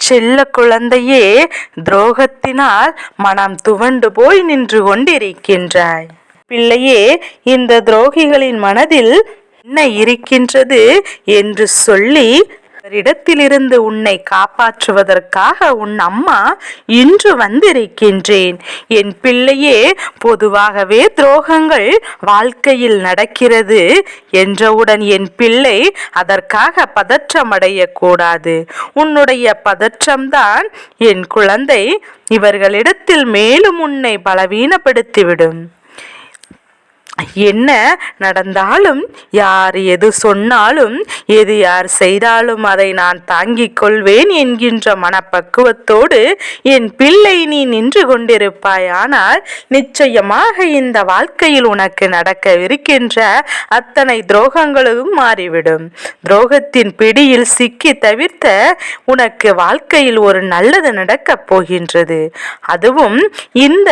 செல்ல குழந்தையே, துரோகத்தினால் மனம் துவண்டு போய் நின்று கொண்டிருக்கின்றாய். பிள்ளையே, இந்த துரோகிகளின் மனதில் என்ன இருக்கின்றது என்று சொல்லி அவரிடத்திலிருந்து உன்னை காப்பாற்றுவதற்காக உன் அம்மா இன்று வந்திருக்கின்றேன். என் பிள்ளையே, பொதுவாகவே துரோகங்கள் வாழ்க்கையில் நடக்கிறது என்றவுடன் என் பிள்ளை அதற்காக பதற்றமடைய கூடாது. உன்னுடைய பதற்றம்தான் என் குழந்தை இவர்களிடத்தில் மேலும் உன்னை பலவீனப்படுத்திவிடும். என்ன நடந்தாலும், யார் எது சொன்னாலும், எது யார் செய்தாலும் அதை நான் தாங்கிக் கொள்வேன் என்கின்ற மனப்பக்குவத்தோடு என் பிள்ளை நீ நின்று கொண்டிருப்பாய். ஆனால் நிச்சயமாக இந்த வாழ்க்கையில் உனக்கு நடக்கவிருக்கின்ற அத்தனை துரோகங்களும் மாறிவிடும். துரோகத்தின் பிடியில் சிக்கி தவிர்த்த உனக்கு வாழ்க்கையில் ஒரு நல்லது நடக்கப் போகின்றது. அதுவும் இந்த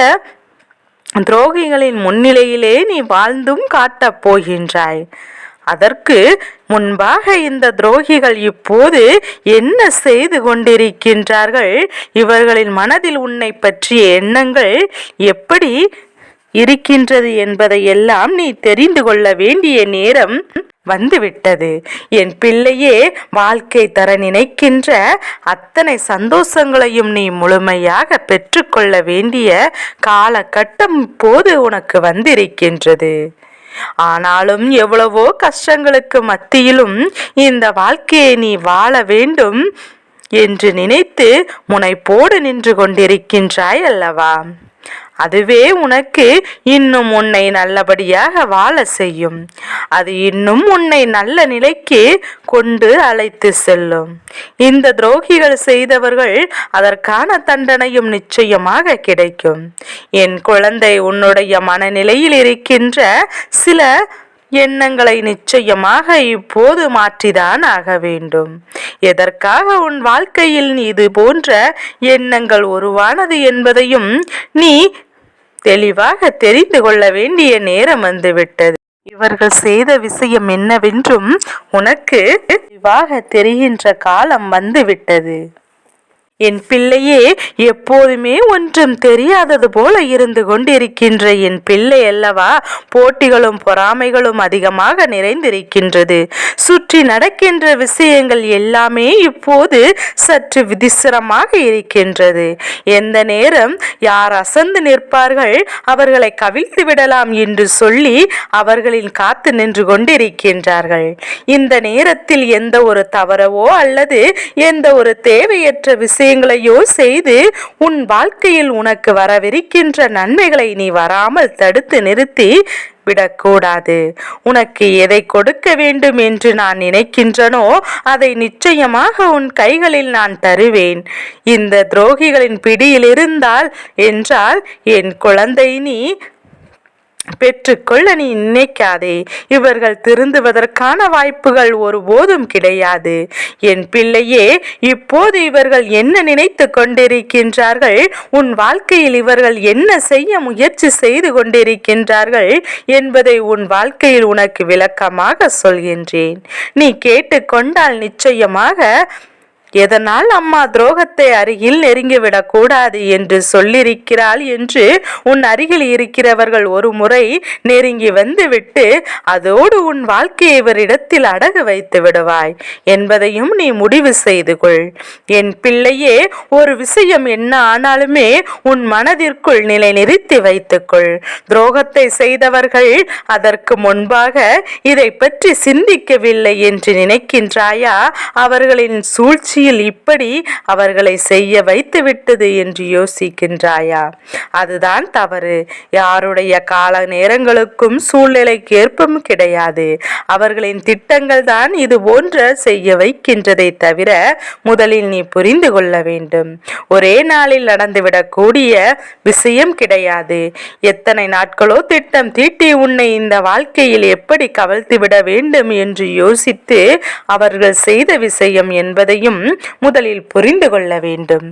துரோகிகளின் முன்னிலையிலே நீ வாழ்ந்தும் காட்டப் போகின்றாய். அதற்கு முன்பாக இந்த துரோகிகள் இப்போது என்ன செய்து கொண்டிருக்கின்றார்கள், இவர்களின் மனதில் உன்னை பற்றிய எண்ணங்கள் எப்படி இருக்கின்றது என்பதை எல்லாம் நீ தெரிந்து கொள்ள வேண்டிய நேரம் வந்துவிட்டது. என் பிள்ளையே, வாழ்க்கை தர நினைக்கின்ற அத்தனை சந்தோஷங்களையும் நீ முழுமையாக பெற்றுக்கொள்ள வேண்டிய காலகட்டம் இப்போது உனக்கு வந்திருக்கின்றது. ஆனாலும் எவ்வளவோ கஷ்டங்களுக்கு மத்தியிலும் இந்த வாழ்க்கையை நீ வாழ வேண்டும் என்று நினைத்து முனைப்போடு நின்று கொண்டிருக்கின்றாய் அல்லவா? அதுவே உனக்கு இன்னும் உன்னை நல்லபடியாக வாழ செய்யும். அது இன்னும் உன்னை நல்ல நிலைக்கு கொண்டு அழைத்து செல்லும். இந்த துரோகிகள் செய்தவர்கள் அதற்கான தண்டனையும் நிச்சயமாக கிடைக்கும். என் குழந்தை, உன்னுடைய மனநிலையில் இருக்கின்ற சில எண்ணங்களை நிச்சயமாக இப்போது மாற்றிதான் ஆக வேண்டும். எதற்காக உன் வாழ்க்கையில் இது போன்ற எண்ணங்கள் உருவானது என்பதையும் நீ தெளிவாக தெரிந்து கொள்ள வேண்டிய நேரம் வந்துவிட்டது. இவர்கள் செய்த விஷயம் என்னவென்றும் உனக்கு தெளிவாக தெரிகின்ற காலம் வந்துவிட்டது. என் பிள்ளையே, எப்போதுமே ஒன்றும் தெரியாதது போல இருந்து கொண்டிருக்கின்ற என் பிள்ளை அல்லவா, போட்டிகளும் பொறாமைகளும் அதிகமாக நிறைந்திருக்கின்றது. சுற்றி நடக்கின்ற விஷயங்கள் எல்லாமே இப்போது சற்று விசித்திரமாக இருக்கின்றது. எந்த நேரம் யார் அசந்து நிற்பார்கள், அவர்களை கவிழ்த்து விடலாம் என்று சொல்லி அவர்களின் காத்து நின்று கொண்டிருக்கின்றார்கள். இந்த நேரத்தில் எந்த ஒரு தவறவோ அல்லது எந்த ஒரு தேவையற்ற விஷயங்களையோ செய்து உன் வாழ்க்கையில் உனக்கு வரவிருக்கின்ற நன்மைகளை நீ வராமல் தடுத்து நிறுத்தி விடக்கூடாது. உனக்கு எதை கொடுக்க வேண்டும் என்று நான் நினைக்கின்றனோ அதை நிச்சயமாக உன் கைகளில் நான் தருவேன். இந்த துரோகிகளின் பிடியில் இருந்தால் என்றால் என் குழந்தை நீ பெற்றுக்கொள்ள நீ நினைக்காதே. இவர்கள் திருந்துவதற்கான வாய்ப்புகள் ஒருபோதும் கிடையாது. என் பிள்ளையே, இப்போது இவர்கள் என்ன நினைத்து கொண்டிருக்கின்றார்கள், உன் வாழ்க்கையில் இவர்கள் என்ன செய்ய முயற்சி செய்து கொண்டிருக்கின்றார்கள் என்பதை உன் வாழ்க்கையில் உனக்கு விளக்கமாக சொல்கின்றேன். நீ கேட்டுக்கொண்டால் நிச்சயமாக எதனால் அம்மா துரோகத்தை அருகில் நெருங்கிவிடக் கூடாது என்று சொல்லியிருக்கிறாள் என்று உன் அருகில் இருக்கிறவர்கள் ஒரு முறை நெருங்கி வந்துவிட்டு அதோடு உன் வாழ்க்கையை இவரிடத்தில் அடகு வைத்து விடுவாய் என்பதையும் நீ முடிவு செய்து கொள். என் பிள்ளையே, ஒரு விஷயம் என்ன ஆனாலுமே உன் மனதிற்குள் நிலை நிறுத்தி வைத்துக்கொள். துரோகத்தை செய்தவர்கள் அதற்கு முன்பாக இதை பற்றி சிந்திக்கவில்லை என்று நினைக்கின்றாயா? அவர்களின் சூழ்ச்சி இப்படி அவர்களை செய்ய வைத்து விட்டது என்று யோசிக்கின்றாயா? அதுதான் தவறு. யாருடைய கால நேரங்களுக்கும் சூழ்நிலைக்கு ஏற்பம் கிடையாது. அவர்களின் திட்டங்கள் தான் இது போன்ற செய்ய வைக்கின்றதை தவிர முதலில் நீ புரிந்து கொள்ள வேண்டும். ஒரே நாளில் நடந்துவிடக்கூடிய விஷயம் கிடையாது. எத்தனை நாட்களோ திட்டம் தீட்டி உன்னை இந்த வாழ்க்கையில் எப்படி கவிழ்த்து விட வேண்டும் என்று யோசித்து அவர்கள் செய்த விஷயம் என்பதையும் முதலில் புரிந்து கொள்ள வேண்டும்.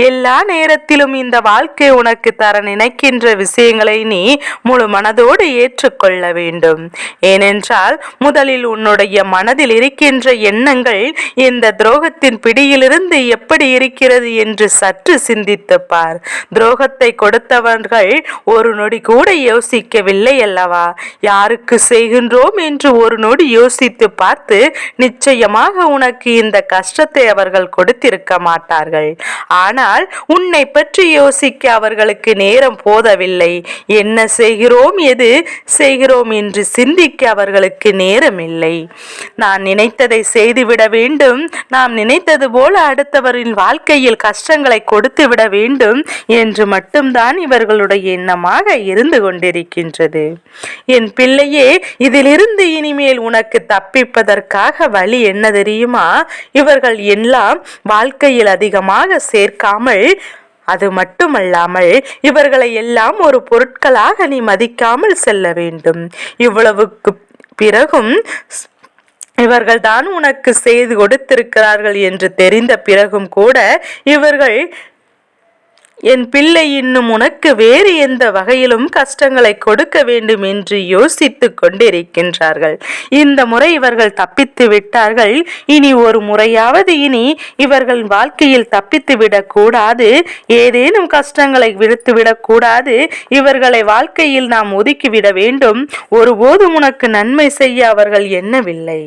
எல்லா நேரத்திலும் இந்த வாழ்க்கை உனக்கு தர நினைக்கின்ற விஷயங்களை நீ முழு மனதோடு ஏற்றுக்கொள்ள வேண்டும். ஏனென்றால் முதலில் உன்னுடைய மனதில் இருக்கின்ற எண்ணங்கள் இந்த துரோகத்தின் பிடியிலிருந்து எப்படி இருக்கிறது என்று சற்று சிந்தித்து பார். துரோகத்தை கொடுத்தவர்கள் ஒரு நொடி கூட யோசிக்கவில்லை அல்லவா? யாருக்கு செய்கின்றோம் என்று ஒரு நொடி யோசித்து பார்த்து நிச்சயமாக உனக்கு இந்த கஷ்டத்தை அவர்கள் கொடுத்திருக்க மாட்டார்கள். ஆனால் உன்னை பற்றி யோசிக்க அவர்களுக்கு நேரம் போதவில்லை. என்ன செய்கிறோம், எது செய்கிறோம் என்று சிந்திக்க அவர்களுக்கு நேரம் இல்லை. நான் நினைத்ததை செய்துவிட வேண்டும், நாம் நினைத்தது போல அடுத்தவரின் வாழ்க்கையில் கஷ்டங்களை கொடுத்து விட வேண்டும் என்று மட்டும்தான் இவர்களுடைய எண்ணமாக இருந்து கொண்டிருக்கின்றது. என் பிள்ளையே, இதிலிருந்து இனிமேல் உனக்கு தப்பிப்பதற்காக வழி என்ன தெரியுமா? இவர்கள் எல்லாம் வாழ்க்கையில் அதிகமாக சேர்க்காமல், அது மட்டுமல்லாமல் இவர்களை எல்லாம் ஒரு பொருட்களாக நீ மதிக்காமல் செல்ல வேண்டும். இவ்வளவுக்கு பிறகும் இவர்கள் தான் உனக்கு செய்து கொடுத்திருக்கிறார்கள் என்று தெரிந்த பிறகும் கூட இவர்கள் என் பிள்ளை இன்னும் உனக்கு வேறு எந்த வகையிலும் கஷ்டங்களை கொடுக்க வேண்டும் என்று யோசித்துக் கொண்டிருக்கின்றார்கள். இந்த முறை இவர்கள் தப்பித்து விட்டார்கள். இனி ஒரு முறையாவது இனி இவர்கள் வாழ்க்கையில் தப்பித்து விடக்கூடாது. ஏதேனும் கஷ்டங்களை விடுத்துவிடக் கூடாது. இவர்களை வாழ்க்கையில் நாம் ஒதுக்கிவிட வேண்டும். ஒருபோதும் உனக்கு நன்மை செய்ய அவர்கள் எண்ணவில்லை.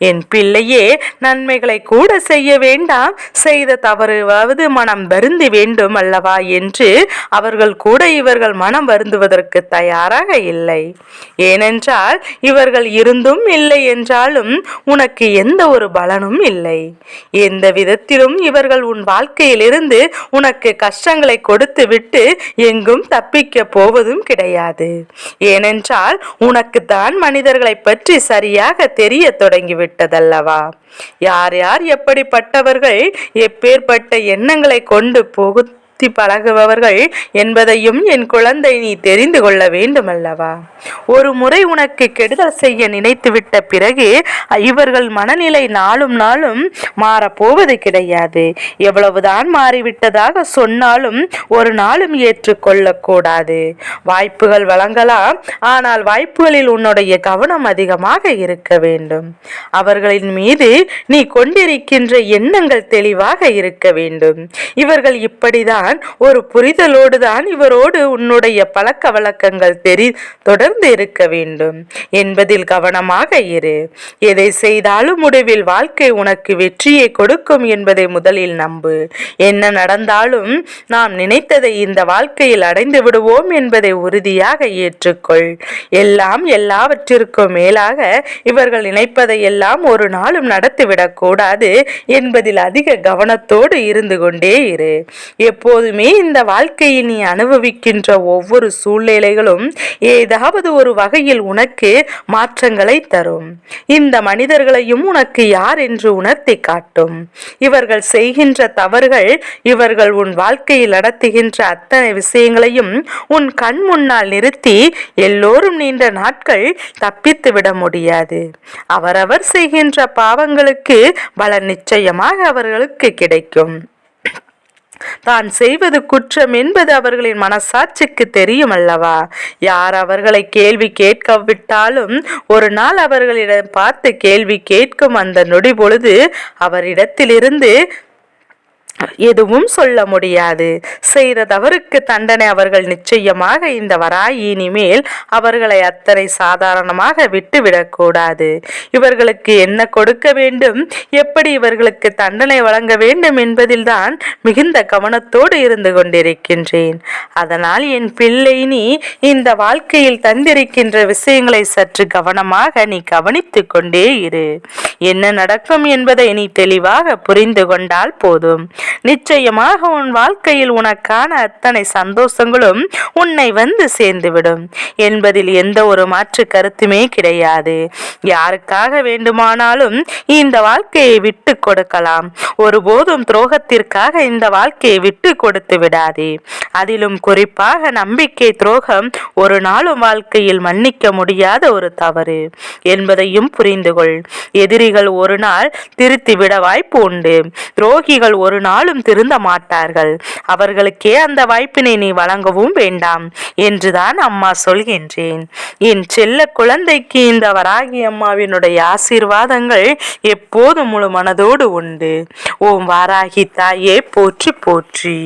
என் பிள்ளையே, நன்மைகளை கூட செய்ய வேண்டாம், செய்த தவறுவாவது மனம் வருந்தி வேண்டும் அல்லவா என்று அவர்கள் கூட இவர்கள் மனம் வருந்துவதற்கு தயாராக இல்லை. ஏனென்றால் இவர்கள் இருந்தும் இல்லை என்றாலும் உனக்கு எந்த ஒரு பலனும் இல்லை. எந்த விதத்திலும் இவர்கள் உன் வாழ்க்கையிலிருந்து உனக்கு கஷ்டங்களை கொடுத்து விட்டு எங்கும் தப்பிக்க போவதும் கிடையாது. ஏனென்றால் உனக்கு தான் மனிதர்களை பற்றி சரியாக தெரிய தொடங்கி விட்டதல்லவா? யார் யார் எப்படிப்பட்டவர்கள், எப்பேற்பட்ட எண்ணங்களை கொண்டு பழகுபவர்கள் என்பதையும் என் குழந்தை நீ தெரிந்து கொள்ள வேண்டும் அல்லவா? ஒரு முறை உனக்கு கெடுதல் செய்ய நினைத்துவிட்ட பிறகு இவர்கள் மனநிலை நாளும் நாளும் மாறப்போவது கிடையாது. எவ்வளவுதான் மாறிவிட்டதாக சொன்னாலும் ஒரு நாளும் ஏற்றுக்கொள்ளக்கூடாது. வாய்ப்புகள் வழங்கலாம், ஆனால் வாய்ப்புகளில் உன்னுடைய கவனம் அதிகமாக இருக்க வேண்டும். அவர்களின் மீது நீ கொண்டிருக்கின்ற எண்ணங்கள் தெளிவாக இருக்க வேண்டும். இவர்கள் இப்படிதான், ஒரு புரிதலோடு தான் இவரோடு உன்னுடைய பழக்க வழக்கங்கள் தொடர்ந்து இருக்க வேண்டும் என்பதில் கவனமாக இரு. எதை செய்தாலும் முடிவில் வாழ்க்கை உனக்கு வெற்றியை கொடுக்கும் என்பதை முதலில் நம்பு. என்ன நடந்தாலும் நாம் நினைத்ததை இந்த வாழ்க்கையில் அடைந்து விடுவோம் என்பதை உறுதியாக ஏற்றுக்கொள். எல்லாம் எல்லாவற்றிற்கும் மேலாக இவர்கள் நினைப்பதை எல்லாம் ஒரு நாளும் நடத்திவிடக் கூடாது என்பதில் அதிக கவனத்தோடு இருந்து கொண்டே இரு. எப்போதுமே இந்த வாழ்க்கையை நீ அனுபவிக்கின்ற ஒவ்வொரு சூழ்நிலைகளும் ஏதாவது ஒரு வகையில் உனக்கு மாற்றங்களை தரும். இந்த மனிதர்களையும் உனக்கு யார் என்று உணர்த்தி காட்டும். இவர்கள் செய்கின்ற தவறுகள், இவர்கள் உன் வாழ்க்கையில் நடத்துகின்ற அத்தனை விஷயங்களையும் உன் கண் முன்னால் நிறுத்தி எல்லோரும் நீண்ட நாட்கள் தப்பித்து விட முடியாது. அவரவர் செய்கின்ற பாவங்களுக்கு பலன் நிச்சயமாக அவர்களுக்கு கிடைக்கும். தான் செய்வது குற்றம் என்பது அவர்களின் மனசாட்சிக்கு தெரியும் அல்லவா? யார் அவர்களை கேள்வி கேட்கவிட்டாலும் ஒரு நாள் அவர்களிடம் பார்த்து கேள்வி கேட்கும் அந்த நொடி பொழுது அவரிடத்திலிருந்து எதுவும் சொல்ல முடியாது. செய்த தவறுக்கு தண்டனை அவர்கள் நிச்சயமாக இந்த வராயி இனிமேல் அவர்களை அத்தனை சாதாரணமாக விட்டுவிடக்கூடாது. இவர்களுக்கு என்ன கொடுக்க வேண்டும், எப்படி இவர்களுக்கு தண்டனை வழங்க வேண்டும் என்பதில்தான் மிகுந்த கவனத்தோடு இருந்து கொண்டிருக்கின்றேன். அதனால் என் பிள்ளை, நீ இந்த வாழ்க்கையில் தந்திருக்கின்ற விஷயங்களை சற்று கவனமாக நீ கவனித்துக் கொண்டே இரு. என்ன நடக்கும் என்பதை நீ தெளிவாக புரிந்து கொண்டால் போதும். நிச்சயமாக உன் வாழ்க்கையில் உனக்கான அத்தனை சந்தோஷங்களும் உன்னை வந்து சேர்ந்துவிடும் என்பதில் எந்த ஒரு மாற்று கருத்துமே கிடையாது. யாருக்காக வேண்டுமானாலும் இந்த வாழ்க்கையை விட்டு கொடுக்கலாம். ஒருபோதும் துரோகத்திற்காக இந்த வாழ்க்கையை விட்டு கொடுத்து விடாதே. அதிலும் குறிப்பாக நம்பிக்கை துரோகம் ஒரு நாளும் வாழ்க்கையில் மன்னிக்க முடியாத ஒரு தவறு என்பதையும் புரிந்து கொள். எதிரிகள் துரோகிகள் ஒரு நாள் திருத்திவிட வாய்ப்பு உண்டு. துரோகிகள் ஒரு நாளும் திருந்த மாட்டார்கள். அவர்களுக்கே அந்த வாய்ப்பினை நீ வழங்கவும் வேண்டாம் என்றுதான் அம்மா சொல்கின்றேன். என் செல்ல குழந்தைக்கு இந்த வராகி அம்மாவினுடைய ஆசீர்வாதங்கள் எப்போதும் முழு மனதோடு உண்டு. ஓம் வாராகி தாயே போற்றி போற்றி.